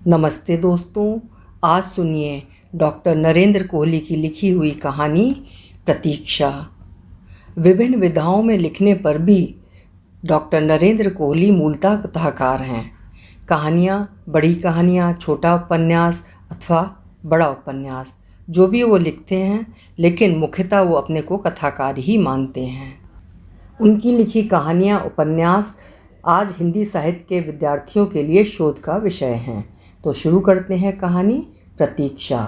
नमस्ते दोस्तों, आज सुनिए डॉक्टर नरेंद्र कोहली की लिखी हुई कहानी प्रतीक्षा। विभिन्न विधाओं में लिखने पर भी डॉक्टर नरेंद्र कोहली मूलतः कथाकार हैं। कहानियाँ, बड़ी कहानियाँ, छोटा उपन्यास अथवा बड़ा उपन्यास, जो भी वो लिखते हैं, लेकिन मुख्यतः वो अपने को कथाकार ही मानते हैं। उनकी लिखी कहानियाँ, उपन्यास आज हिंदी साहित्य के विद्यार्थियों के लिए शोध का विषय हैं। तो शुरू करते हैं कहानी प्रतीक्षा।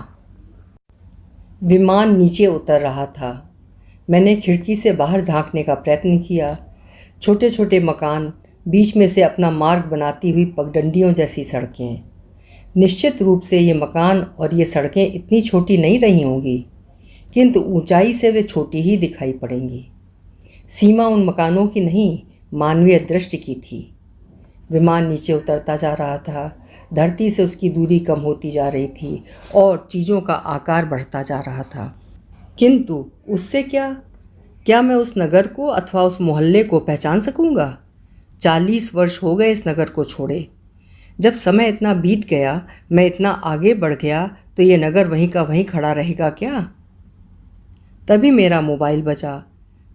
विमान नीचे उतर रहा था। मैंने खिड़की से बाहर झांकने का प्रयत्न किया। छोटे छोटे मकान, बीच में से अपना मार्ग बनाती हुई पगडंडियों जैसी सड़कें। निश्चित रूप से ये मकान और ये सड़कें इतनी छोटी नहीं रही होंगी, किंतु ऊंचाई से वे छोटी ही दिखाई पड़ेंगी। सीमा उन मकानों की नहीं, मानवीय दृष्टि की थी। विमान नीचे उतरता जा रहा था। धरती से उसकी दूरी कम होती जा रही थी और चीज़ों का आकार बढ़ता जा रहा था। किंतु उससे क्या मैं उस नगर को अथवा उस मोहल्ले को पहचान सकूंगा? 40 वर्ष हो गए इस नगर को छोड़े। जब समय इतना बीत गया, मैं इतना आगे बढ़ गया, तो ये नगर वहीं का वहीं खड़ा रहेगा क्या? तभी मेरा मोबाइल बजा।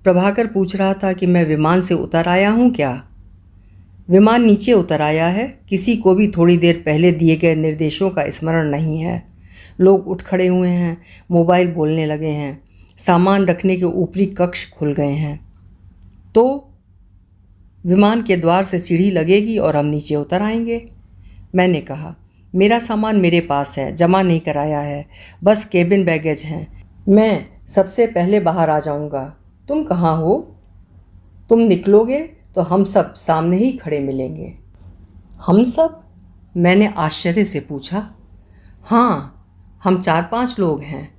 प्रभाकर पूछ रहा था कि मैं विमान से उतर आया हूँ क्या। विमान नीचे उतर आया है। किसी को भी थोड़ी देर पहले दिए गए निर्देशों का स्मरण नहीं है। लोग उठ खड़े हुए हैं, मोबाइल बोलने लगे हैं, सामान रखने के ऊपरी कक्ष खुल गए हैं। तो विमान के द्वार से सीढ़ी लगेगी और हम नीचे उतर आएंगे। मैंने कहा, मेरा सामान मेरे पास है, जमा नहीं कराया है, बस केबिन बैगेज हैं। मैं सबसे पहले बाहर आ जाऊंगा। तुम कहाँ हो? तुम निकलोगे तो हम सब सामने ही खड़े मिलेंगे। हम सब? मैंने आश्चर्य से पूछा। हाँ, हम 4-5 लोग हैं।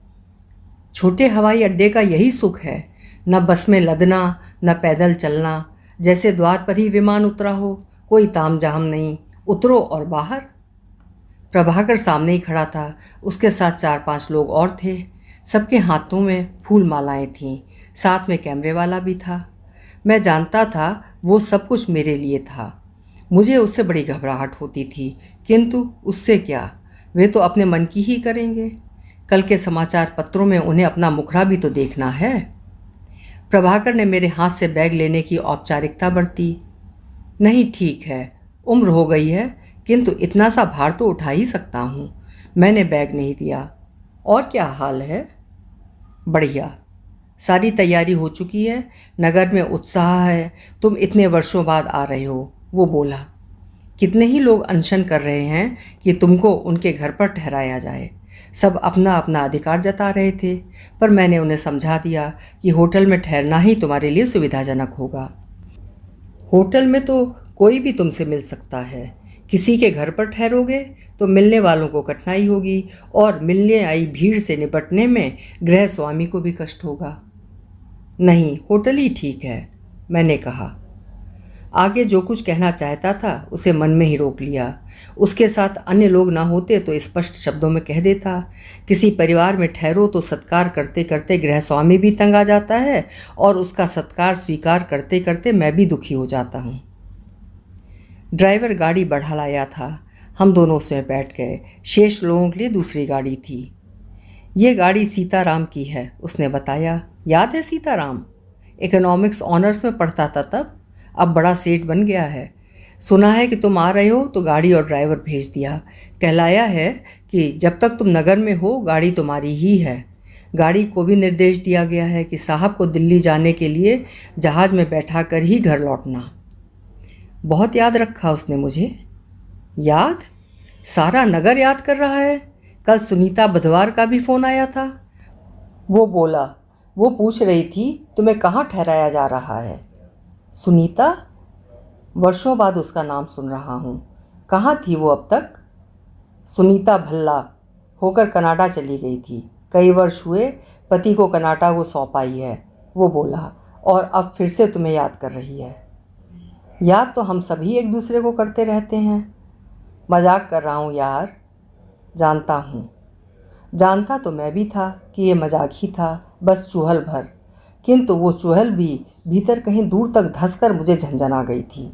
छोटे हवाई अड्डे का यही सुख है, न बस में लदना, न पैदल चलना, जैसे द्वार पर ही विमान उतरा हो, कोई तामझाम नहीं, उतरो और बाहर। प्रभाकर सामने ही खड़ा था, उसके साथ 4-5 लोग और थे। सबके हाथों में फूल मालाएं थीं, साथ में कैमरे वाला भी था। मैं जानता था वो सब कुछ मेरे लिए था। मुझे उससे बड़ी घबराहट होती थी, किंतु उससे क्या, वे तो अपने मन की ही करेंगे। कल के समाचार पत्रों में उन्हें अपना मुखड़ा भी तो देखना है। प्रभाकर ने मेरे हाथ से बैग लेने की औपचारिकता बरती। नहीं, ठीक है, उम्र हो गई है, किंतु इतना सा भार तो उठा ही सकता हूँ। मैंने बैग नहीं दिया। और क्या हाल है? बढ़िया, सारी तैयारी हो चुकी है, नगर में उत्साह है, तुम इतने वर्षों बाद आ रहे हो, वो बोला। कितने ही लोग अनशन कर रहे हैं कि तुमको उनके घर पर ठहराया जाए। सब अपना अपना अधिकार जता रहे थे, पर मैंने उन्हें समझा दिया कि होटल में ठहरना ही तुम्हारे लिए सुविधाजनक होगा। होटल में तो कोई भी तुमसे मिल सकता है, किसी के घर पर ठहरोगे तो मिलने वालों को कठिनाई होगी और मिलने आई भीड़ से निपटने में गृह स्वामी को भी कष्ट होगा। नहीं, होटल ही ठीक है, मैंने कहा। आगे जो कुछ कहना चाहता था उसे मन में ही रोक लिया। उसके साथ अन्य लोग ना होते तो स्पष्ट शब्दों में कह देता। किसी परिवार में ठहरो तो सत्कार करते करते गृह स्वामी भी तंग आ जाता है और उसका सत्कार स्वीकार करते करते मैं भी दुखी हो जाता हूँ। ड्राइवर गाड़ी बढ़ा लाया था। हम दोनों उसमें बैठ गए। शेष लोगों के लिए दूसरी गाड़ी थी। ये गाड़ी सीताराम की है, उसने बताया। याद है सीताराम? इकोनॉमिक्स ऑनर्स में पढ़ता था तब, अब बड़ा सेठ बन गया है। सुना है कि तुम आ रहे हो तो गाड़ी और ड्राइवर भेज दिया। कहलाया है कि जब तक तुम नगर में हो गाड़ी तुम्हारी ही है। गाड़ी को भी निर्देश दिया गया है कि साहब को दिल्ली जाने के लिए जहाज़ में बैठा कर ही घर लौटना। बहुत याद रखा उसने मुझे। याद? सारा नगर याद कर रहा है। कल सुनीता बुधवार का भी फ़ोन आया था। वो बोला, वो पूछ रही थी तुम्हें कहाँ ठहराया जा रहा है। सुनीता? वर्षों बाद उसका नाम सुन रहा हूँ। कहाँ थी वो अब तक? सुनीता भल्ला होकर कनाडा चली गई थी। कई वर्ष हुए पति को कनाडा को सौंप आई है, वो बोला, और अब फिर से तुम्हें याद कर रही है। याद तो हम सभी एक दूसरे को करते रहते हैं। मजाक कर रहा हूँ यार। जानता हूँ। जानता तो मैं भी था कि ये मजाक ही था, बस चुहल भर। किंतु वो चुहल भी भीतर कहीं दूर तक धंसकर मुझे झंझना गई थी।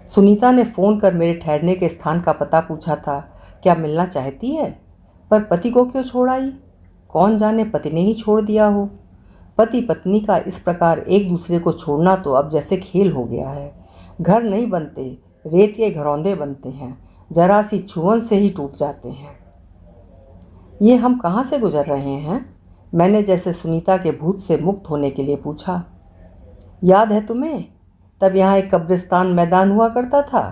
सुनीता ने फ़ोन कर मेरे ठहरने के स्थान का पता पूछा था क्या मिलना चाहती है? पर पति को क्यों छोड़ आई? कौन जाने पति ने ही छोड़ दिया हो। पति पत्नी का इस प्रकार एक दूसरे को छोड़ना तो अब जैसे खेल हो गया है। घर नहीं बनते, रेत के घरौंदे बनते हैं, जरा सी छुअन से ही टूट जाते हैं। ये हम कहाँ से गुजर रहे हैं? मैंने जैसे सुनीता के भूत से मुक्त होने के लिए पूछा। याद है तुम्हें, तब यहाँ एक कब्रिस्तान मैदान हुआ करता था।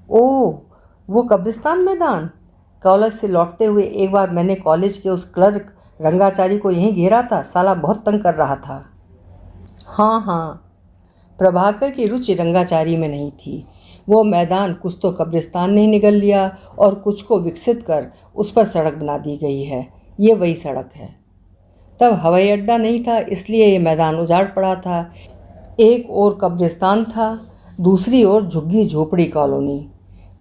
ओह, वो कब्रिस्तान मैदान। कॉलेज से लौटते हुए एक बार मैंने कॉलेज के उस क्लर्क रंगाचारी को यहीं घेरा था। साला बहुत तंग कर रहा था। हाँ, प्रभाकर की रुचि रंगाचारी में नहीं थी। वो मैदान कुछ तो कब्रिस्तान ने निगल लिया और कुछ को विकसित कर उस पर सड़क बना दी गई है। ये वही सड़क है। तब हवाई अड्डा नहीं था, इसलिए ये मैदान उजाड़ पड़ा था। एक ओर कब्रिस्तान था, दूसरी ओर झुग्गी झोपड़ी कॉलोनी,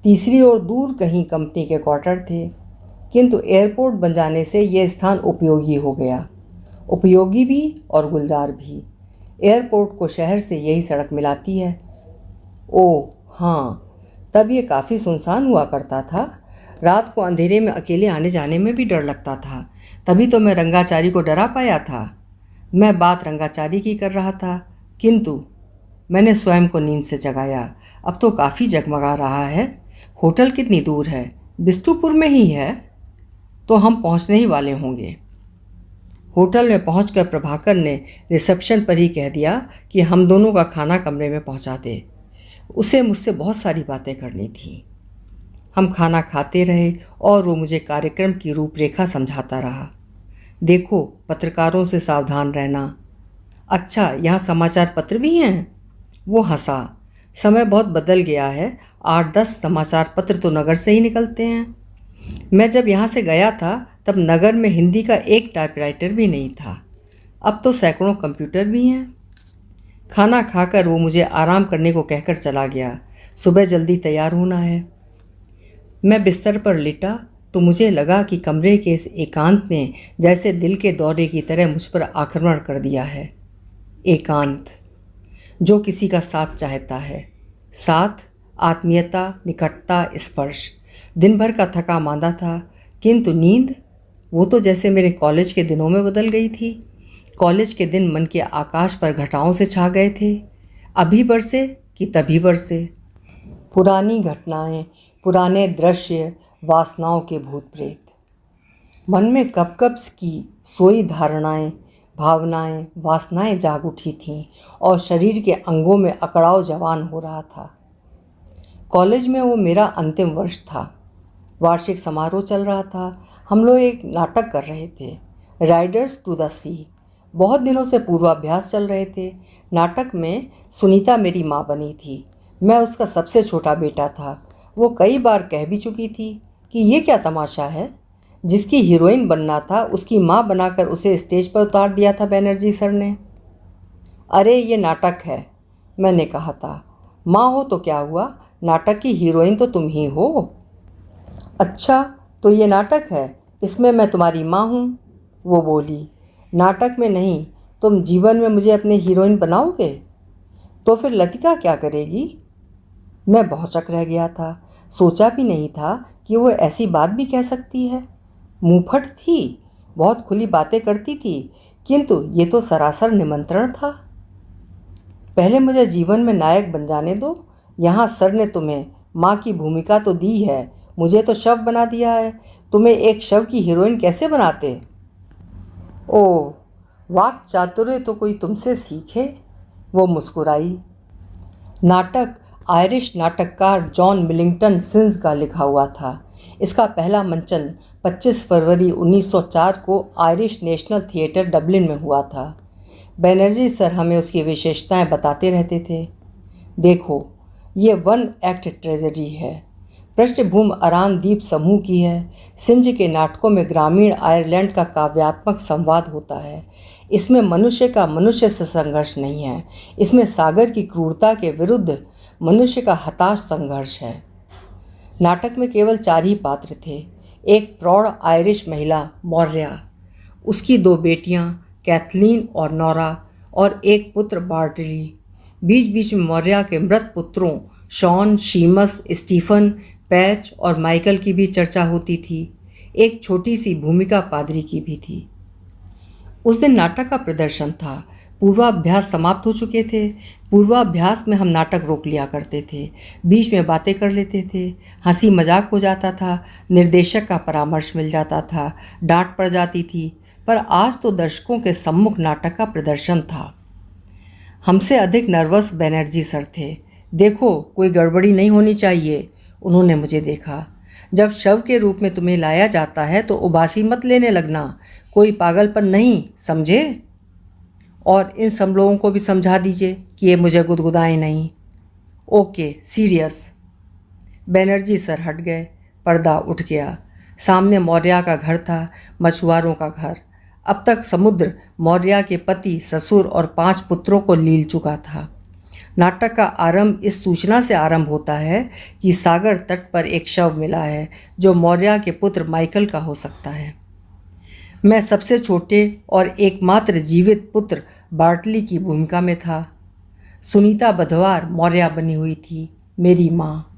तीसरी ओर दूर कहीं कंपनी के क्वार्टर थे। किंतु एयरपोर्ट बन जाने से ये स्थान उपयोगी हो गया। उपयोगी भी और गुलजार भी। एयरपोर्ट को शहर से यही सड़क मिलाती है। ओह हाँ, तब ये काफ़ी सुनसान हुआ करता था। रात को अंधेरे में अकेले आने जाने में भी डर लगता था। तभी तो मैं रंगाचारी को डरा पाया था। मैं बात रंगाचारी की कर रहा था, किंतु मैंने स्वयं को नींद से जगाया। अब तो काफ़ी जगमगा रहा है। होटल कितनी दूर है? बिष्टुपुर में ही है, तो हम पहुंचने ही वाले होंगे। होटल में पहुंचकर प्रभाकर ने रिसेप्शन पर ही कह दिया कि हम दोनों का खाना कमरे में पहुंचा दे। उसे मुझसे बहुत सारी बातें करनी थी। हम खाना खाते रहे और वो मुझे कार्यक्रम की रूपरेखा समझाता रहा। देखो, पत्रकारों से सावधान रहना। अच्छा, यहाँ समाचार पत्र भी हैं? वो हंसा। समय बहुत बदल गया है। 8-10 समाचार पत्र तो नगर से ही निकलते हैं। मैं जब यहाँ से गया था तब नगर में हिंदी का एक टाइपराइटर भी नहीं था। अब तो सैकड़ों कंप्यूटर भी हैं। खाना खाकर वो मुझे आराम करने को कहकर चला गया। सुबह जल्दी तैयार होना है। मैं बिस्तर पर लेटा तो मुझे लगा कि कमरे के इस एकांत ने जैसे दिल के दौरे की तरह मुझ पर आक्रमण कर दिया है। एकांत जो किसी का साथ चाहता है। साथ, आत्मीयता, निकटता, स्पर्श। दिन भर का थका मांदा था, किंतु नींद, वो तो जैसे मेरे कॉलेज के दिनों में बदल गई थी। कॉलेज के दिन मन के आकाश पर घटाओं से छा गए थे। अभी बरसे कि तभी बरसे। पुरानी घटनाएं, पुराने दृश्य, वासनाओं के भूत प्रेत। मन में कब कब की सोई धारणाएं, भावनाएं, वासनाएं जाग उठी थीं और शरीर के अंगों में अकड़ाव जवान हो रहा था। कॉलेज में वो मेरा अंतिम वर्ष था। वार्षिक समारोह चल रहा था। हम लोग एक नाटक कर रहे थे, राइडर्स टू द सी। बहुत दिनों से पूर्वाभ्यास चल रहे थे। नाटक में सुनीता मेरी माँ बनी थी। मैं उसका सबसे छोटा बेटा था। वो कई बार कह भी चुकी थी कि ये क्या तमाशा है। जिसकी हीरोइन बनना था उसकी माँ बनाकर उसे स्टेज पर उतार दिया था बैनर्जी सर ने। अरे ये नाटक है, मैंने कहा था। माँ हो तो क्या हुआ, नाटक की हीरोइन तो तुम ही हो। अच्छा, तो ये नाटक है, इसमें मैं तुम्हारी माँ हूँ, वो बोली। नाटक में नहीं, तुम जीवन में मुझे अपनी हीरोइन बनाओगे? तो फिर लतिका क्या करेगी? मैं भौचक रह गया था। सोचा भी नहीं था कि वो ऐसी बात भी कह सकती है। मुंहफट थी, बहुत खुली बातें करती थी, किंतु ये तो सरासर निमंत्रण था। पहले मुझे जीवन में नायक बन जाने दो। यहाँ सर ने तुम्हें माँ की भूमिका तो दी है, मुझे तो शव बना दिया है। तुम्हें एक शव की हीरोइन कैसे बनाते? ओह, वाक चातुर्य तो कोई तुमसे सीखे, वो मुस्कुराई। नाटक आयरिश नाटककार जॉन मिलिंगटन सिंस का लिखा हुआ था। इसका पहला मंचन 25 फरवरी 1904 को आयरिश नेशनल थिएटर डबलिन में हुआ था। बैनर्जी सर हमें उसकी विशेषताएं बताते रहते थे। देखो, ये 1 एक्ट ट्रेजेडी है। पृष्ठभूमि अरान द्वीप समूह की है। सिंज के नाटकों में ग्रामीण आयरलैंड का काव्यात्मक संवाद होता है। इसमें मनुष्य का मनुष्य से संघर्ष नहीं है। इसमें सागर की क्रूरता के विरुद्ध मनुष्य का हताश संघर्ष है। नाटक में केवल 4 ही पात्र थे। एक प्रौढ़ आयरिश महिला मौर्या, उसकी 2 बेटियां कैथलीन और नौरा, और एक पुत्र बार्टली। बीच बीच में मौर्या के मृत पुत्रों शॉन, शीमस, स्टीफन, पैच और माइकल की भी चर्चा होती थी। एक छोटी सी भूमिका पादरी की भी थी। उस दिन नाटक का प्रदर्शन था। पूर्वाभ्यास समाप्त हो चुके थे। पूर्वाभ्यास में हम नाटक रोक लिया करते थे, बीच में बातें कर लेते थे, हंसी मजाक हो जाता था, निर्देशक का परामर्श मिल जाता था, डांट पड़ जाती थी। पर आज तो दर्शकों के सम्मुख नाटक का प्रदर्शन था। हमसे अधिक नर्वस बनर्जी सर थे। देखो, कोई गड़बड़ी नहीं होनी चाहिए। उन्होंने मुझे देखा। जब शव के रूप में तुम्हें लाया जाता है तो उबासी मत लेने लगना, कोई पागलपन नहीं, समझे? और इन सब लोगों को भी समझा दीजिए कि ये मुझे गुदगुदाएं नहीं। Okay, serious. बनर्जी सर हट गए। पर्दा उठ गया। सामने मौर्या का घर था, मछुआरों का घर। अब तक समुद्र मौर्या के पति, ससुर और 5 पुत्रों को लील चुका था। नाटक का आरंभ इस सूचना से आरंभ होता है कि सागर तट पर एक शव मिला है जो मौर्या के पुत्र माइकल का हो सकता है। मैं सबसे छोटे और एकमात्र जीवित पुत्र बार्टली की भूमिका में था। सुनीता बधवार मौर्या बनी हुई थी, मेरी माँ।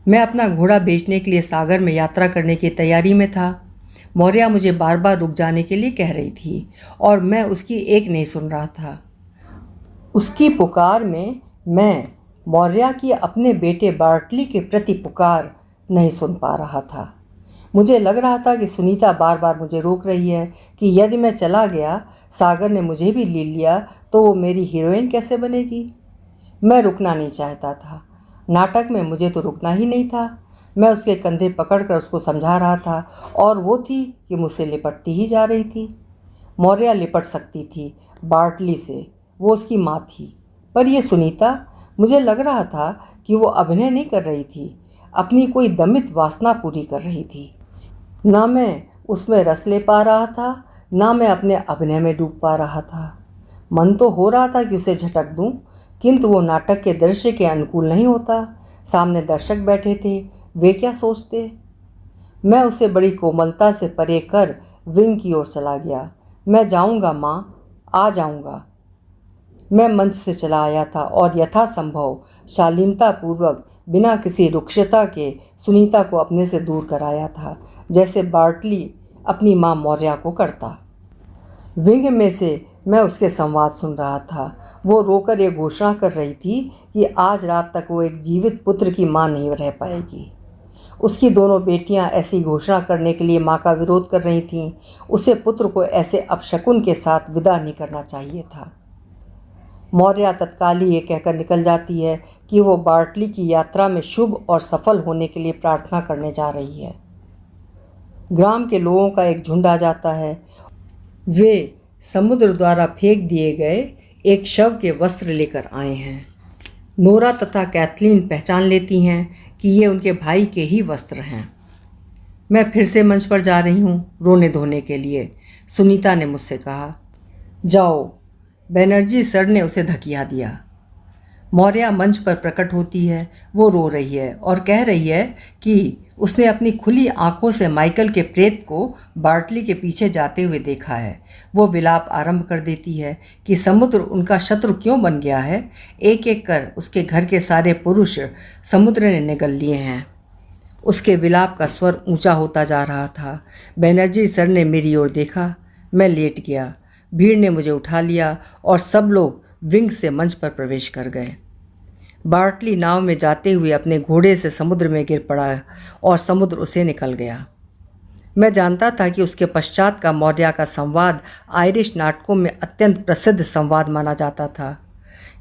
मैं अपना घोड़ा बेचने के लिए सागर में यात्रा करने की तैयारी में था। मौर्या मुझे बार बार रुक जाने के लिए कह रही थी और मैं उसकी एक नहीं सुन रहा था। उसकी पुकार में मैं मौर्या की अपने बेटे बार्टली के प्रति पुकार नहीं सुन पा रहा था। मुझे लग रहा था कि सुनीता बार बार मुझे रोक रही है कि यदि मैं चला गया, सागर ने मुझे भी ले लिया, तो वो मेरी हीरोइन कैसे बनेगी। मैं रुकना नहीं चाहता था। नाटक में मुझे तो रुकना ही नहीं था। मैं उसके कंधे पकड़कर उसको समझा रहा था और वो थी कि मुझसे लिपटती ही जा रही थी। मौर्या लिपट सकती थी बार्टली से, वो उसकी माँ थी। पर यह सुनीता, मुझे लग रहा था कि वो अभिनय नहीं कर रही थी, अपनी कोई दमित वासना पूरी कर रही थी। ना मैं उसमें रस ले पा रहा था, ना मैं अपने अभिनय में डूब पा रहा था। मन तो हो रहा था कि उसे झटक दूं, किंतु वो नाटक के दृश्य के अनुकूल नहीं होता। सामने दर्शक बैठे थे, वे क्या सोचते। मैं उसे बड़ी कोमलता से परे कर विंग की ओर चला गया। मैं जाऊंगा माँ, आ जाऊंगा। मैं मंच से चला आया था और यथासंभव शालीनतापूर्वक, बिना किसी रुक्षता के सुनीता को अपने से दूर कराया था, जैसे बार्टली अपनी माँ मौर्या को करता। विंग में से मैं उसके संवाद सुन रहा था। वो रोकर ये घोषणा कर रही थी कि आज रात तक वो एक जीवित पुत्र की माँ नहीं रह पाएगी। उसकी दोनों बेटियां ऐसी घोषणा करने के लिए माँ का विरोध कर रही थीं। उसे पुत्र को ऐसे अपशकुन के साथ विदा नहीं करना चाहिए था। मौर्या तत्काल ही ये कहकर निकल जाती है कि वो बार्टली की यात्रा में शुभ और सफल होने के लिए प्रार्थना करने जा रही है। ग्राम के लोगों का एक झुंड आ जाता है। वे समुद्र द्वारा फेंक दिए गए एक शव के वस्त्र लेकर आए हैं। नोरा तथा कैथलीन पहचान लेती हैं कि ये उनके भाई के ही वस्त्र हैं। मैं फिर से मंच पर जा रही हूँ रोने धोने के लिए, सुनीता ने मुझसे कहा। जाओ, बनर्जी सर ने उसे धकिया दिया। मौर्या मंच पर प्रकट होती है। वो रो रही है और कह रही है कि उसने अपनी खुली आंखों से माइकल के प्रेत को बार्टली के पीछे जाते हुए देखा है। वो विलाप आरंभ कर देती है कि समुद्र उनका शत्रु क्यों बन गया है। एक एक कर उसके घर के सारे पुरुष समुद्र ने निगल लिए हैं। उसके विलाप का स्वर ऊंचा होता जा रहा था। बनर्जी सर ने मेरी ओर देखा। मैं लेट गया। भीड़ ने मुझे उठा लिया और सब लोग विंग से मंच पर प्रवेश कर गए। बार्टली नाव में जाते हुए अपने घोड़े से समुद्र में गिर पड़ा और समुद्र उसे निकल गया। मैं जानता था कि उसके पश्चात का मौर्या का संवाद आयरिश नाटकों में अत्यंत प्रसिद्ध संवाद माना जाता था,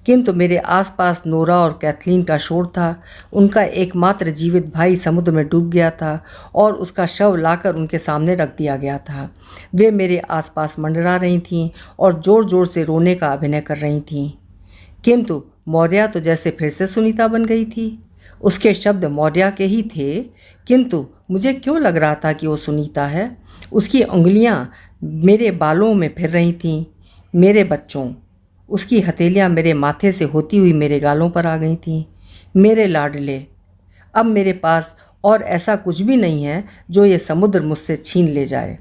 किंतु मेरे आसपास नोरा और कैथलीन का शोर था। उनका एकमात्र जीवित भाई समुद्र में डूब गया था और उसका शव लाकर उनके सामने रख दिया गया था। वे मेरे आसपास मंडरा रही थीं और ज़ोर ज़ोर से रोने का अभिनय कर रही थीं। किंतु मौर्या तो जैसे फिर से सुनीता बन गई थी। उसके शब्द मौर्या के ही थे, किंतु मुझे क्यों लग रहा था कि वो सुनीता है। उसकी उंगलियां मेरे बालों में फिर रही थीं, मेरे बच्चों। उसकी हथेलियां मेरे माथे से होती हुई मेरे गालों पर आ गई थीं। मेरे लाडले, अब मेरे पास और ऐसा कुछ भी नहीं है जो ये समुद्र मुझसे छीन ले जाए।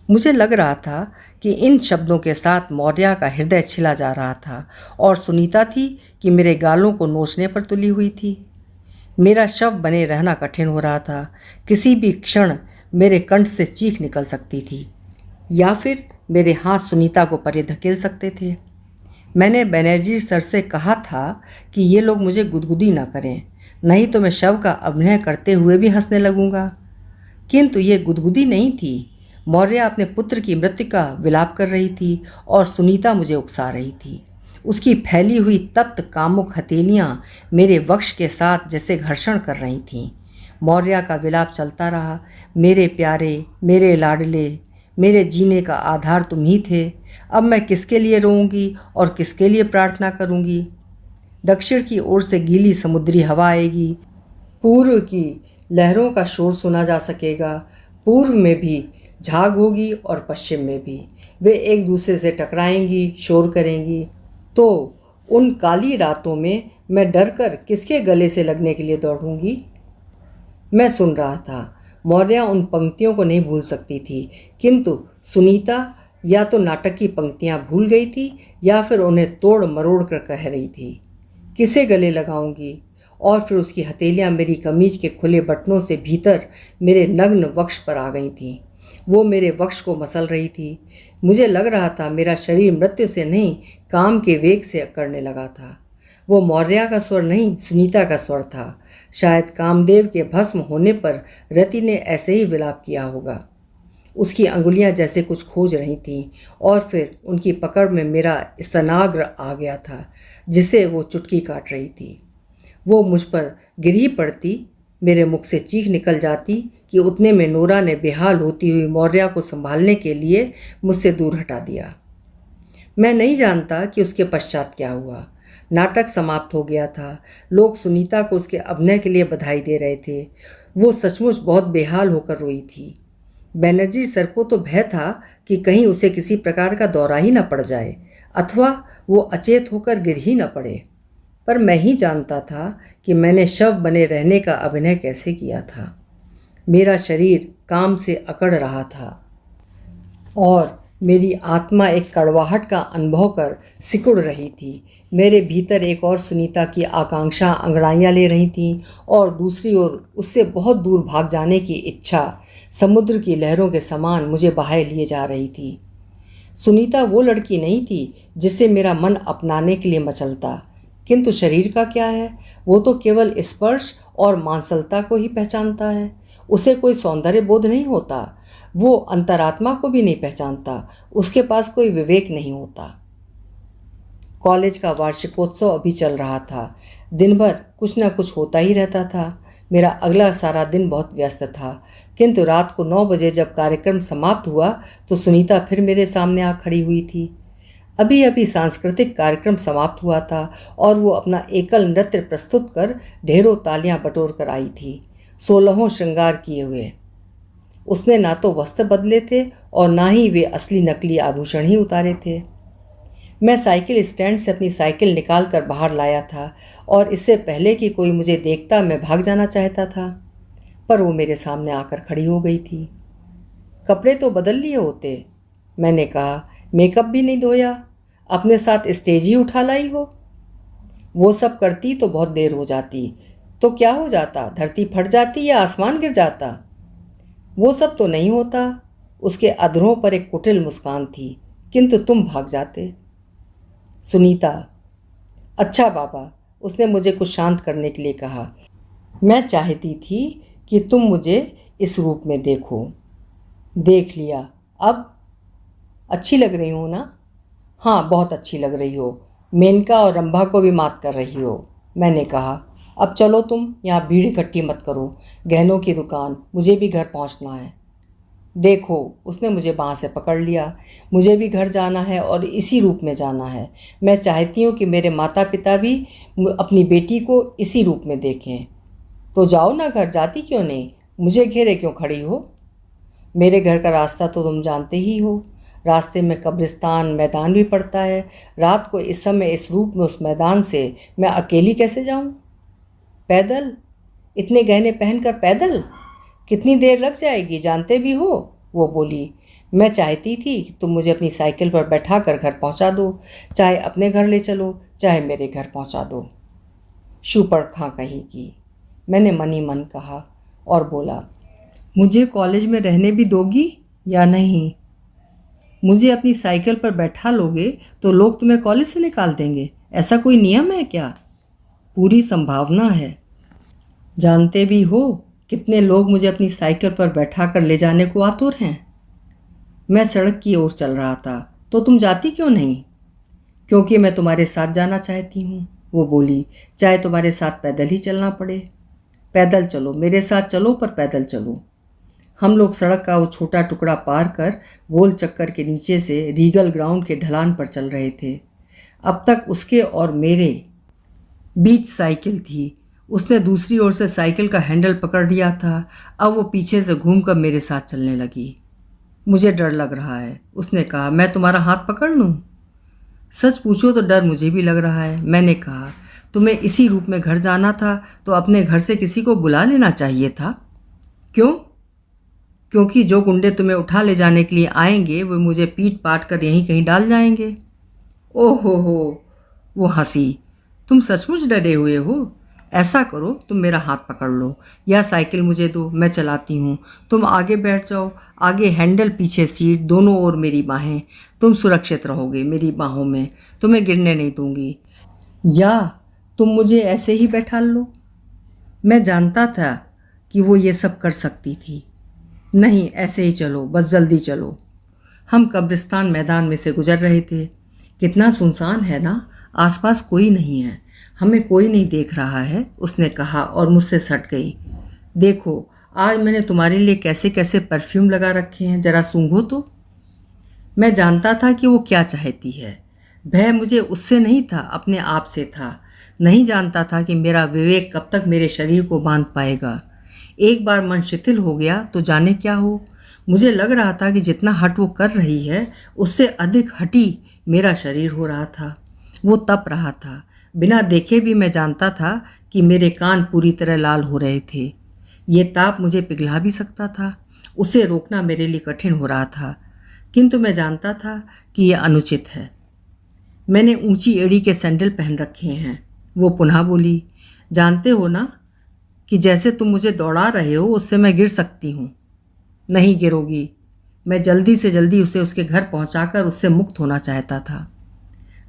मुझे लग रहा था कि इन शब्दों के साथ मौर्या का हृदय छिला जा रहा था और सुनीता थी कि मेरे गालों को नोचने पर तुली हुई थी। मेरा शव बने रहना कठिन हो रहा था। किसी भी क्षण मेरे कंठ से चीख निकल सकती थी या फिर मेरे हाथ सुनीता को परे धकेल सकते थे। मैंने बनर्जी सर से कहा था कि ये लोग मुझे गुदगुदी ना करें, नहीं तो मैं शव का अभिनय करते हुए भी हंसने लगूंगा। किंतु ये गुदगुदी नहीं थी। मौर्य अपने पुत्र की मृत्यु का विलाप कर रही थी और सुनीता मुझे उकसा रही थी। उसकी फैली हुई तप्त कामुक हथेलियां मेरे वक्ष के साथ जैसे घर्षण कर रही थीं। मौर्य का विलाप चलता रहा, मेरे प्यारे, मेरे लाडले, मेरे जीने का आधार तुम ही थे। अब मैं किसके लिए रोऊंगी और किसके लिए प्रार्थना करूंगी? दक्षिण की ओर से गीली समुद्री हवा आएगी, पूर्व की लहरों का शोर सुना जा सकेगा। पूर्व में भी झाग होगी और पश्चिम में भी। वे एक दूसरे से टकराएंगी, शोर करेंगी। तो उन काली रातों में मैं डरकर किसके गले से लगने के लिए दौड़ूंगी? मैं सुन रहा था। मौर्य उन पंक्तियों को नहीं भूल सकती थी, किंतु सुनीता या तो नाटक की पंक्तियां भूल गई थी या फिर उन्हें तोड़ मरोड़ कर कह रही थी। किसे गले लगाऊंगी? और फिर उसकी हथेलियां मेरी कमीज के खुले बटनों से भीतर मेरे नग्न वक्ष पर आ गई थीं। वो मेरे वक्ष को मसल रही थी। मुझे लग रहा था मेरा शरीर मृत्यु से नहीं, काम के वेग से अकड़ने लगा था। वो मौर्य का स्वर नहीं, सुनीता का स्वर था। शायद कामदेव के भस्म होने पर रति ने ऐसे ही विलाप किया होगा। उसकी अंगुलियां जैसे कुछ खोज रही थीं और फिर उनकी पकड़ में मेरा स्तनाग्र आ गया था, जिसे वो चुटकी काट रही थी। वो मुझ पर गिर ही पड़ती, मेरे मुख से चीख निकल जाती कि उतने में नोरा ने बेहाल होती हुई मौर्य को संभालने के लिए मुझसे दूर हटा दिया। मैं नहीं जानता कि उसके पश्चात क्या हुआ। नाटक समाप्त हो गया था। लोग सुनीता को उसके अभिनय के लिए बधाई दे रहे थे। वो सचमुच बहुत बेहाल होकर रोई थी। बनर्जी सर को तो भय था कि कहीं उसे किसी प्रकार का दौरा ही न पड़ जाए अथवा वो अचेत होकर गिर ही न पड़े। पर मैं ही जानता था कि मैंने शव बने रहने का अभिनय कैसे किया था। मेरा शरीर काम से अकड़ रहा था और मेरी आत्मा एक कड़वाहट का अनुभव कर सिकुड़ रही थी। मेरे भीतर एक और सुनीता की आकांक्षा अंगड़ाइयाँ ले रही थी और दूसरी ओर उससे बहुत दूर भाग जाने की इच्छा समुद्र की लहरों के समान मुझे बहाए लिए जा रही थी। सुनीता वो लड़की नहीं थी जिसे मेरा मन अपनाने के लिए मचलता, किंतु शरीर का क्या है? वो तो केवल स्पर्श और मांसलता को ही पहचानता है। उसे कोई सौंदर्य बोध नहीं होता। वो अंतरात्मा को भी नहीं पहचानता। उसके पास कोई विवेक नहीं होता। कॉलेज का वार्षिकोत्सव अभी चल रहा था। दिन भर कुछ न कुछ होता ही रहता था। मेरा अगला सारा दिन बहुत व्यस्त था, किंतु रात को 9 बजे जब कार्यक्रम समाप्त हुआ तो सुनीता फिर मेरे सामने आ खड़ी हुई थी। अभी अभी सांस्कृतिक कार्यक्रम समाप्त हुआ था और वो अपना एकल नृत्य प्रस्तुत कर ढेरों तालियां बटोर कर आई थी, 16 श्रृंगार किए हुए। उसने ना तो वस्त्र बदले थे और ना ही वे असली नकली आभूषण ही उतारे थे। मैं साइकिल स्टैंड से अपनी साइकिल निकाल कर बाहर लाया था और इससे पहले कि कोई मुझे देखता मैं भाग जाना चाहता था, पर वो मेरे सामने आकर खड़ी हो गई थी। कपड़े तो बदल लिए होते, मैंने कहा। मेकअप भी नहीं धोया, अपने साथ स्टेज ही उठा लाई हो। वो सब करती तो बहुत देर हो जाती। तो क्या हो जाता? धरती फट जाती या आसमान गिर जाता? वो सब तो नहीं होता। उसके अधरों पर एक कुटिल मुस्कान थी। किंतु तुम भाग जाते। सुनीता, अच्छा बाबा, उसने मुझे कुछ शांत करने के लिए कहा। मैं चाहती थी कि तुम मुझे इस रूप में देखो। देख लिया। अब अच्छी लग रही हो ना? हाँ, बहुत अच्छी लग रही हो। मेनका और रंभा को भी मात कर रही हो। मैंने कहा, अब चलो, तुम यहाँ भीड़ इकट्ठी मत करो। गहनों की दुकान, मुझे भी घर पहुँचना है। देखो, उसने मुझे बाँह से पकड़ लिया। मुझे भी घर जाना है और इसी रूप में जाना है। मैं चाहती हूँ कि मेरे माता पिता भी अपनी बेटी को इसी रूप में देखें। तो जाओ ना घर, जाती क्यों नहीं? मुझे घेरे क्यों खड़ी हो? मेरे घर का रास्ता तो तुम जानते ही हो। रास्ते में कब्रिस्तान, मैदान भी पड़ता है। रात को इस समय इस रूप में उस मैदान से मैं अकेली कैसे जाऊं? पैदल? इतने गहने पहनकर पैदल? कितनी देर लग जाएगी, जानते भी हो? वो बोली। मैं चाहती थी कि तुम मुझे अपनी साइकिल पर बैठा कर घर पहुंचा दो। चाहे अपने घर ले चलो, चाहे मेरे घर पहुंचा दो। शूपरखां कहीं की। मैंने मन ही मन कहा और बोला, मुझे कॉलेज में रहने भी दोगी या नहीं? मुझे अपनी साइकिल पर बैठा लोगे तो लोग तुम्हें कॉलेज से निकाल देंगे, ऐसा कोई नियम है क्या? पूरी संभावना है। जानते भी हो कितने लोग मुझे अपनी साइकिल पर बैठा कर ले जाने को आतुर हैं। मैं सड़क की ओर चल रहा था, तो तुम जाती क्यों नहीं? क्योंकि मैं तुम्हारे साथ जाना चाहती हूँ, वो बोली, चाहे तुम्हारे साथ पैदल ही चलना पड़े। पैदल चलो, मेरे साथ चलो, पर पैदल चलो। हम लोग सड़क का वो छोटा टुकड़ा पार कर गोल चक्कर के नीचे से रीगल ग्राउंड के ढलान पर चल रहे थे। अब तक उसके और मेरे बीच साइकिल थी। उसने दूसरी ओर से साइकिल का हैंडल पकड़ लिया था। अब वो पीछे से घूमकर मेरे साथ चलने लगी। मुझे डर लग रहा है, उसने कहा। मैं तुम्हारा हाथ पकड़ लूँ? सच पूछो तो डर मुझे भी लग रहा है। मैंने कहा, तुम्हें इसी रूप में घर जाना था तो अपने घर से किसी को बुला लेना चाहिए था। क्यों? क्योंकि जो गुंडे तुम्हें उठा ले जाने के लिए आएंगे वो मुझे पीट पाट कर यहीं कहीं डाल जाएंगे। ओहो हो, वो हंसी। तुम सचमुच डरे हुए हो? ऐसा करो, तुम मेरा हाथ पकड़ लो या साइकिल मुझे दो, मैं चलाती हूँ। तुम आगे बैठ जाओ, आगे हैंडल, पीछे सीट, दोनों ओर मेरी बाहें। तुम सुरक्षित रहोगे मेरी बाहों में, तुम्हें गिरने नहीं दूंगी। या तुम मुझे ऐसे ही बैठा लो। मैं जानता था कि वो ये सब कर सकती थी। नहीं, ऐसे ही चलो, बस जल्दी चलो। हम कब्रिस्तान मैदान में से गुजर रहे थे। कितना सुनसान है ना, आसपास कोई नहीं है, हमें कोई नहीं देख रहा है, उसने कहा और मुझसे सट गई। देखो, आज मैंने तुम्हारे लिए कैसे कैसे परफ्यूम लगा रखे हैं, जरा सूंघो तो। मैं जानता था कि वो क्या चाहती है। भय मुझे उससे नहीं था, अपने आप से था। नहीं जानता था कि मेरा विवेक कब तक मेरे शरीर को बांध पाएगा। एक बार मन शिथिल हो गया तो जाने क्या हो। मुझे लग रहा था कि जितना हट वो कर रही है उससे अधिक हटी मेरा शरीर हो रहा था। वो तप रहा था। बिना देखे भी मैं जानता था कि मेरे कान पूरी तरह लाल हो रहे थे। ये ताप मुझे पिघला भी सकता था। उसे रोकना मेरे लिए कठिन हो रहा था, किंतु मैं जानता था कि यह अनुचित है। मैंने ऊंची एड़ी के सैंडल पहन रखे हैं। वो पुनः बोली, जानते हो ना कि जैसे तुम मुझे दौड़ा रहे हो उससे मैं गिर सकती हूँ। नहीं गिरोगी। मैं जल्दी से जल्दी उसे उसके घर पहुँचाकर उससे मुक्त होना चाहता था।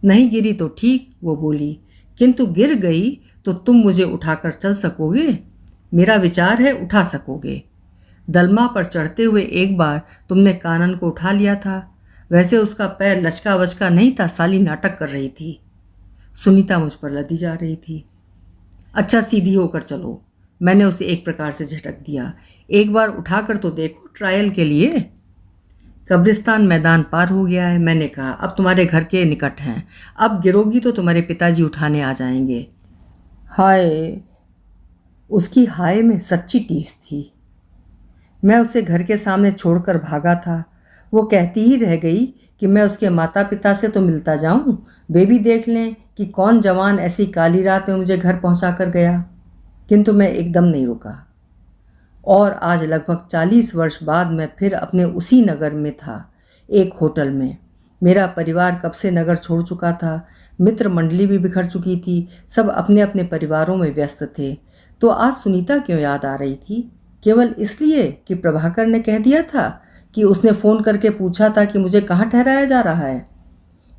नहीं गिरी तो ठीक, वो बोली, किंतु गिर गई तो तुम मुझे उठाकर चल सकोगे? मेरा विचार है उठा सकोगे। दलमा पर चढ़ते हुए एक बार तुमने कानन को उठा लिया था। वैसे उसका पैर लचका वचका नहीं था, साली नाटक कर रही थी। सुनीता मुझ पर लदी जा रही थी। अच्छा, सीधी होकर चलो, मैंने उसे एक प्रकार से झटक दिया। एक बार उठाकर तो देखो, ट्रायल के लिए। कब्रिस्तान मैदान पार हो गया है, मैंने कहा। अब तुम्हारे घर के निकट हैं। अब गिरोगी तो तुम्हारे पिताजी उठाने आ जाएंगे। हाय, उसकी हाय में सच्ची टीस थी। मैं उसे घर के सामने छोड़कर भागा था। वो कहती ही रह गई कि मैं उसके माता पिता से तो मिलता जाऊं, वे भी देख लें कि कौन जवान ऐसी काली रात में मुझे घर पहुंचा कर गया। किंतु मैं एकदम नहीं रुका। और आज लगभग 40 वर्ष बाद मैं फिर अपने उसी नगर में था, एक होटल में। मेरा परिवार कब से नगर छोड़ चुका था। मित्र मंडली भी बिखर चुकी थी। सब अपने अपने परिवारों में व्यस्त थे। तो आज सुनीता क्यों याद आ रही थी? केवल इसलिए कि प्रभाकर ने कह दिया था, कि उसने फ़ोन करके पूछा था कि मुझे कहाँ ठहराया जा रहा है।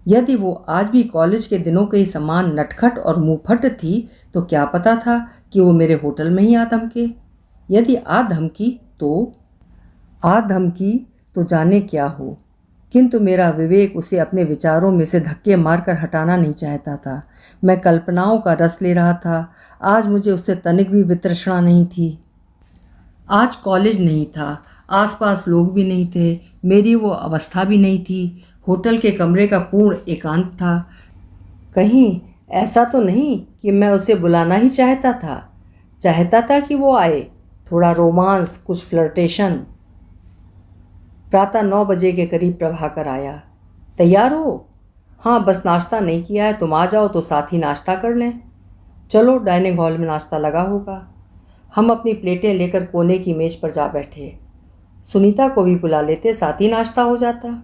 यदि वो आज भी कॉलेज के दिनों के ही समान नटखट और मुंहफट थी तो क्या पता था कि वो मेरे होटल में ही आ धमके। यदि आ धमकी तो जाने क्या हो। किंतु मेरा विवेक उसे अपने विचारों में से धक्के मारकर हटाना नहीं चाहता था। मैं कल्पनाओं का रस ले रहा था। आज मुझे उससे तनिक भी वितृष्णा नहीं थी। आज कॉलेज नहीं था, आसपास लोग भी नहीं थे, मेरी वो अवस्था भी नहीं थी। होटल के कमरे का पूर्ण एकांत था। कहीं ऐसा तो नहीं कि मैं उसे बुलाना ही चाहता था कि वो आए। थोड़ा रोमांस, कुछ फ्लर्टेशन। प्रातः 9 बजे के करीब प्रभाकर आया। तैयार हो? हाँ, बस नाश्ता नहीं किया है, तुम आ जाओ तो साथ ही नाश्ता कर लें। चलो, डाइनिंग हॉल में नाश्ता लगा होगा। हम अपनी प्लेटें लेकर कोने की मेज पर जा बैठे। सुनीता को भी बुला लेते, साथ ही नाश्ता हो जाता।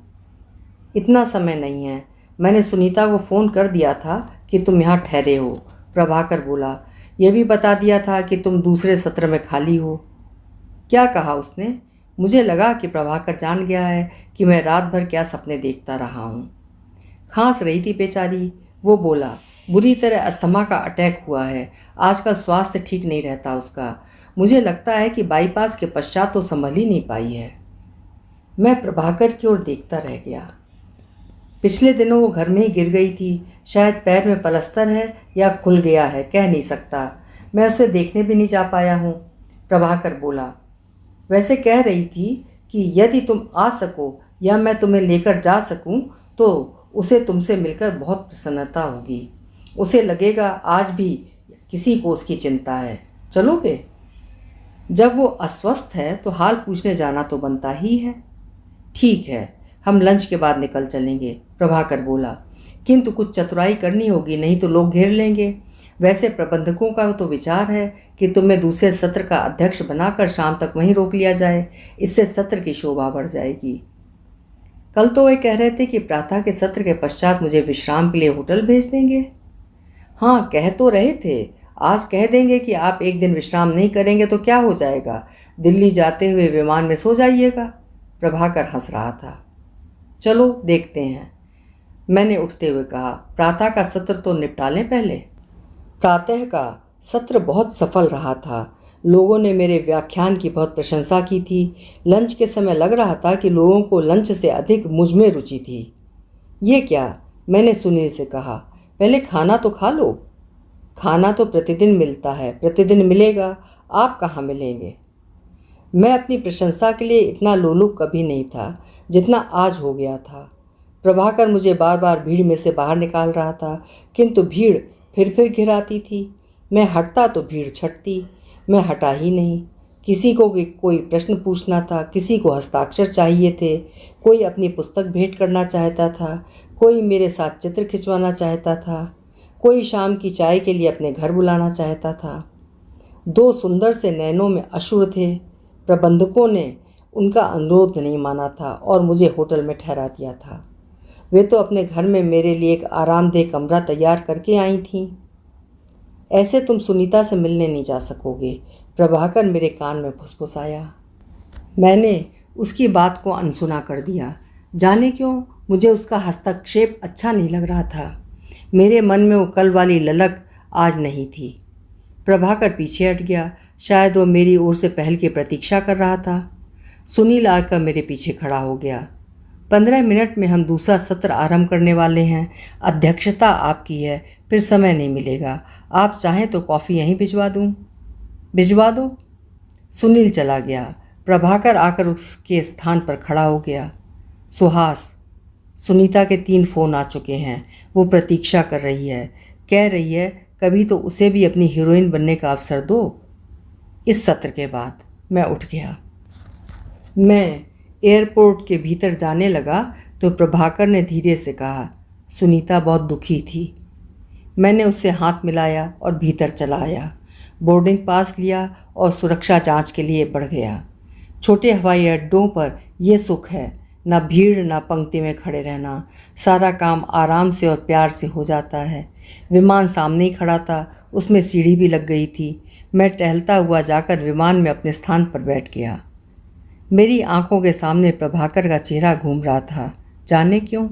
इतना समय नहीं है, मैंने सुनीता को फ़ोन कर दिया था कि तुम यहाँ ठहरे हो। प्रभाकर बोला, यह भी बता दिया था कि तुम दूसरे सत्र में खाली हो। क्या कहा उसने? मुझे लगा कि प्रभाकर जान गया है कि मैं रात भर क्या सपने देखता रहा हूँ। खांस रही थी बेचारी। वो बोला, बुरी तरह अस्थमा का अटैक हुआ है। आजकल स्वास्थ्य ठीक नहीं रहता उसका। मुझे लगता है कि बाईपास के पश्चात तो संभल ही नहीं पाई है। मैं प्रभाकर की ओर देखता रह गया। पिछले दिनों वो घर में ही गिर गई थी। शायद पैर में पलस्तर है या खुल गया है, कह नहीं सकता। मैं उसे देखने भी नहीं जा पाया हूँ। प्रभाकर बोला, वैसे कह रही थी कि यदि तुम आ सको या मैं तुम्हें लेकर जा सकूं तो उसे तुमसे मिलकर बहुत प्रसन्नता होगी। उसे लगेगा आज भी किसी को उसकी चिंता है। चलोगे? जब वो अस्वस्थ है तो हाल पूछने जाना तो बनता ही है। ठीक है, हम लंच के बाद निकल चलेंगे, प्रभाकर बोला। किंतु कुछ चतुराई करनी होगी, नहीं तो लोग घेर लेंगे। वैसे प्रबंधकों का तो विचार है कि तुम्हें दूसरे सत्र का अध्यक्ष बनाकर शाम तक वहीं रोक लिया जाए। इससे सत्र की शोभा बढ़ जाएगी। कल तो वे कह रहे थे कि प्रातः के सत्र के पश्चात मुझे विश्राम के लिए होटल भेज देंगे। हाँ, कह तो रहे थे। आज कह देंगे कि आप एक दिन विश्राम नहीं करेंगे तो क्या हो जाएगा, दिल्ली जाते हुए विमान में सो जाइएगा। प्रभाकर हंस रहा था। चलो देखते हैं, मैंने उठते हुए कहा। प्रातः का सत्र तो निपटा लें पहले। प्रातः का सत्र बहुत सफल रहा था। लोगों ने मेरे व्याख्यान की बहुत प्रशंसा की थी। लंच के समय लग रहा था कि लोगों को लंच से अधिक मुझ में रुचि थी। ये क्या? मैंने सुनील से कहा। पहले खाना तो खा लो। खाना तो प्रतिदिन मिलता है, प्रतिदिन मिलेगा। आप कहाँ मिलेंगे? मैं अपनी प्रशंसा के लिए इतना लोलुप कभी नहीं था जितना आज हो गया था। प्रभाकर मुझे बार बार भीड़ में से बाहर निकाल रहा था, किंतु भीड़ फिर घिराती थी। मैं हटता तो भीड़ छटती। मैं हटा ही नहीं। किसी को कोई प्रश्न पूछना था, किसी को हस्ताक्षर चाहिए थे, कोई अपनी पुस्तक भेंट करना चाहता था, कोई मेरे साथ चित्र खिंचवाना चाहता था, कोई शाम की चाय के लिए अपने घर बुलाना चाहता था। दो सुंदर से नैनों में अश्रु थे। प्रबंधकों ने उनका अनुरोध नहीं माना था और मुझे होटल में ठहरा दिया था। वे तो अपने घर में मेरे लिए एक आरामदेह कमरा तैयार करके आई थीं। ऐसे तुम सुनीता से मिलने नहीं जा सकोगे, प्रभाकर मेरे कान में फुसफुसाया। मैंने उसकी बात को अनसुना कर दिया। जाने क्यों मुझे उसका हस्तक्षेप अच्छा नहीं लग रहा था। मेरे मन में वो कल वाली ललक आज नहीं थी। प्रभाकर पीछे हट गया। शायद वो मेरी ओर से पहल की प्रतीक्षा कर रहा था। सुनील आकर मेरे पीछे खड़ा हो गया। 15 मिनट में हम दूसरा सत्र आरंभ करने वाले हैं। अध्यक्षता आपकी है, फिर समय नहीं मिलेगा। आप चाहें तो कॉफ़ी यहीं भिजवा दूं? भिजवा दो। सुनील चला गया। प्रभाकर आकर उसके स्थान पर खड़ा हो गया। सुहास, सुनीता के 3 फ़ोन आ चुके हैं। वो प्रतीक्षा कर रही है। कह रही है कभी तो उसे भी अपनी हीरोइन बनने का अवसर दो। इस सत्र के बाद मैं उठ गया। मैं एयरपोर्ट के भीतर जाने लगा तो प्रभाकर ने धीरे से कहा, सुनीता बहुत दुखी थी। मैंने उससे हाथ मिलाया और भीतर चला आया। बोर्डिंग पास लिया और सुरक्षा जांच के लिए बढ़ गया। छोटे हवाई अड्डों पर यह सुख है, ना भीड़ ना पंक्ति में खड़े रहना। सारा काम आराम से और प्यार से हो जाता है। विमान सामने ही खड़ा था, उसमें सीढ़ी भी लग गई थी। मैं टहलता हुआ जाकर विमान में अपने स्थान पर बैठ गया। मेरी आंखों के सामने प्रभाकर का चेहरा घूम रहा था। जाने क्यों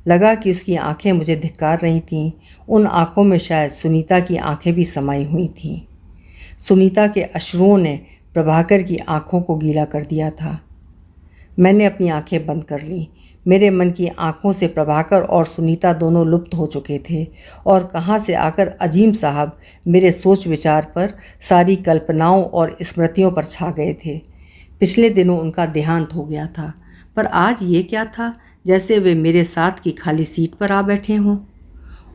लगा कि उसकी आंखें मुझे धिक्कार रही थीं। उन आंखों में शायद सुनीता की आंखें भी समाई हुई थीं। सुनीता के अश्रुओं ने प्रभाकर की आंखों को गीला कर दिया था। मैंने अपनी आंखें बंद कर लीं। मेरे मन की आंखों से प्रभाकर और सुनीता दोनों लुप्त हो चुके थे और कहाँ से आकर अजीम साहब मेरे सोच विचार पर, सारी कल्पनाओं और स्मृतियों पर छा गए थे। पिछले दिनों उनका देहांत हो गया था, पर आज ये क्या था, जैसे वे मेरे साथ की खाली सीट पर आ बैठे हों।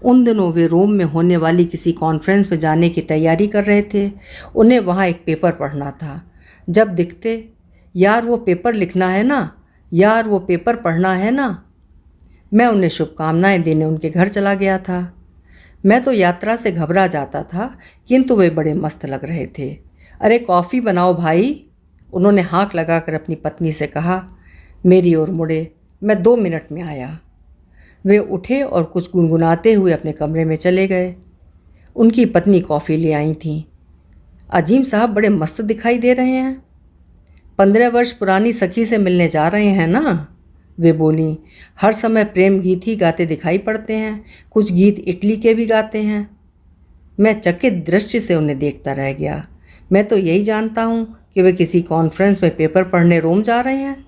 उन दिनों वे रोम में होने वाली किसी कॉन्फ्रेंस में जाने की तैयारी कर रहे थे। उन्हें वहाँ एक पेपर पढ़ना था। जब दिखते, यार वो पेपर लिखना है ना, यार वो पेपर पढ़ना है ना। मैं उन्हें शुभकामनाएं देने उनके घर चला गया था। मैं तो यात्रा से घबरा जाता था, किंतु वे बड़े मस्त लग रहे थे। अरे कॉफ़ी बनाओ भाई, उन्होंने हाँक लगाकर अपनी पत्नी से कहा। मेरी ओर मुड़े। मैं 2 मिनट में आया। वे उठे और कुछ गुनगुनाते हुए अपने कमरे में चले गए। उनकी पत्नी कॉफ़ी ले आई थीं। अजीम साहब बड़े मस्त दिखाई दे रहे हैं। 15 वर्ष पुरानी सखी से मिलने जा रहे हैं ना? वे बोलीं। हर समय प्रेम गीत ही गाते दिखाई पड़ते हैं, कुछ गीत इटली के भी गाते हैं। मैं चकित दृष्टि से उन्हें देखता रह गया। मैं तो यही जानता हूँ कि वे किसी कॉन्फ्रेंस में पेपर पढ़ने रोम जा रहे हैं।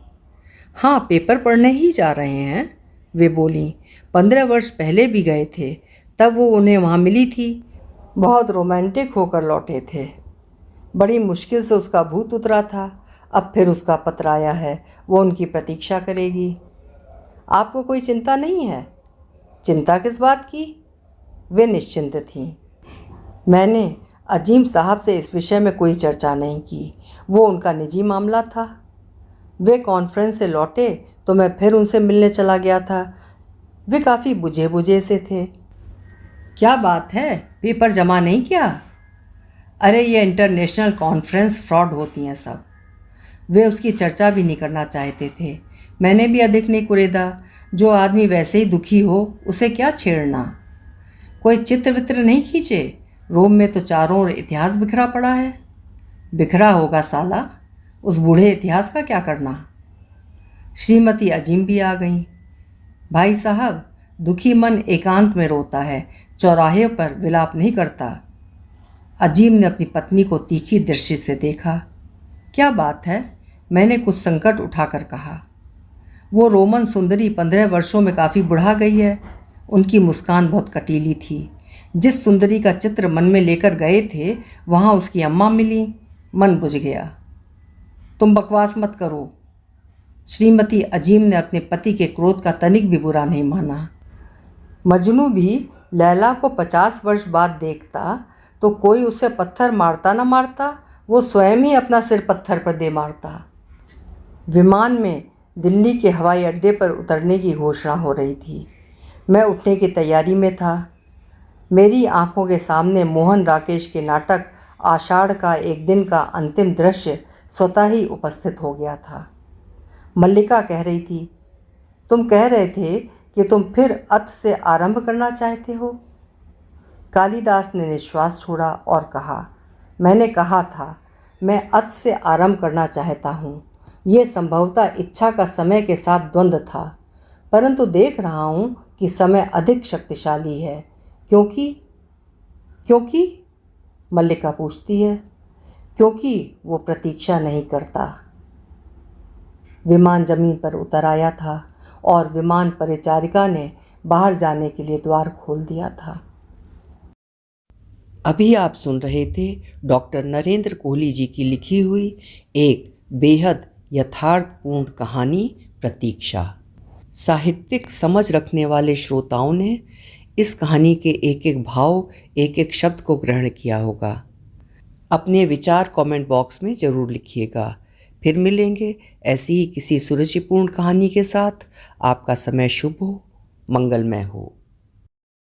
हाँ, पेपर पढ़ने ही जा रहे हैं, वे बोलीं। 15 वर्ष पहले भी गए थे, तब वो उन्हें वहाँ मिली थी। बहुत रोमांटिक होकर लौटे थे। बड़ी मुश्किल से उसका भूत उतरा था। अब फिर उसका पत्र आया है, वो उनकी प्रतीक्षा करेगी। आपको कोई चिंता नहीं है? चिंता किस बात की? वे निश्चिंत थीं। मैंने अजीम साहब से इस विषय में कोई चर्चा नहीं की, वो उनका निजी मामला था। वे कॉन्फ्रेंस से लौटे तो मैं फिर उनसे मिलने चला गया था। वे काफ़ी बुझे बुझे से थे। क्या बात है, पेपर जमा नहीं किया? अरे ये इंटरनेशनल कॉन्फ्रेंस फ्रॉड होती हैं सब। वे उसकी चर्चा भी नहीं करना चाहते थे। मैंने भी अधिक नहीं कुरेदा। जो आदमी वैसे ही दुखी हो उसे क्या छेड़ना। कोई चित्र वित्र नहीं खींचे? रोम में तो चारों ओर इतिहास बिखरा पड़ा है। बिखरा होगा साला, उस बूढ़े इतिहास का क्या करना। श्रीमती अजीम भी आ गईं। भाई साहब, दुखी मन एकांत में रोता है, चौराहे पर विलाप नहीं करता। अजीम ने अपनी पत्नी को तीखी दृष्टि से देखा। क्या बात है? मैंने कुछ संकट उठाकर कहा। वो रोमन सुंदरी 15 वर्षों में काफ़ी बुढ़ा गई है। उनकी मुस्कान बहुत कटीली थी। जिस सुंदरी का चित्र मन में लेकर गए थे वहाँ उसकी अम्मा मिली। मन बुझ गया। तुम बकवास मत करो। श्रीमती अजीम ने अपने पति के क्रोध का तनिक भी बुरा नहीं माना। मजनू भी लैला को 50 वर्ष बाद देखता तो कोई उसे पत्थर मारता न मारता, वो स्वयं ही अपना सिर पत्थर पर दे मारता। विमान में दिल्ली के हवाई अड्डे पर उतरने की घोषणा हो रही थी। मैं उठने की तैयारी में था। मेरी आंखों के सामने मोहन राकेश के नाटक आषाढ़ का एक दिन का अंतिम दृश्य स्वतः ही उपस्थित हो गया था। मल्लिका कह रही थी, तुम कह रहे थे कि तुम फिर अत से आरंभ करना चाहते हो। कालिदास ने निश्वास छोड़ा और कहा, मैंने कहा था मैं अत से आरंभ करना चाहता हूँ। ये संभवतः इच्छा का समय के साथ द्वंद्व था, परंतु देख रहा हूँ कि समय अधिक शक्तिशाली है। क्योंकि मल्लिका पूछती है। क्योंकि वो प्रतीक्षा नहीं करता। विमान जमीन पर उतर आया था और विमान परिचारिका ने बाहर जाने के लिए द्वार खोल दिया था। अभी आप सुन रहे थे डॉक्टर नरेंद्र कोहली जी की लिखी हुई एक बेहद यथार्थपूर्ण कहानी प्रतीक्षा। साहित्यिक समझ रखने वाले श्रोताओं ने इस कहानी के एक एक भाव, एक एक शब्द को ग्रहण किया होगा। अपने विचार कमेंट बॉक्स में ज़रूर लिखिएगा। फिर मिलेंगे ऐसी ही किसी सुरुचिपूर्ण कहानी के साथ। आपका समय शुभ हो, मंगलमय हो।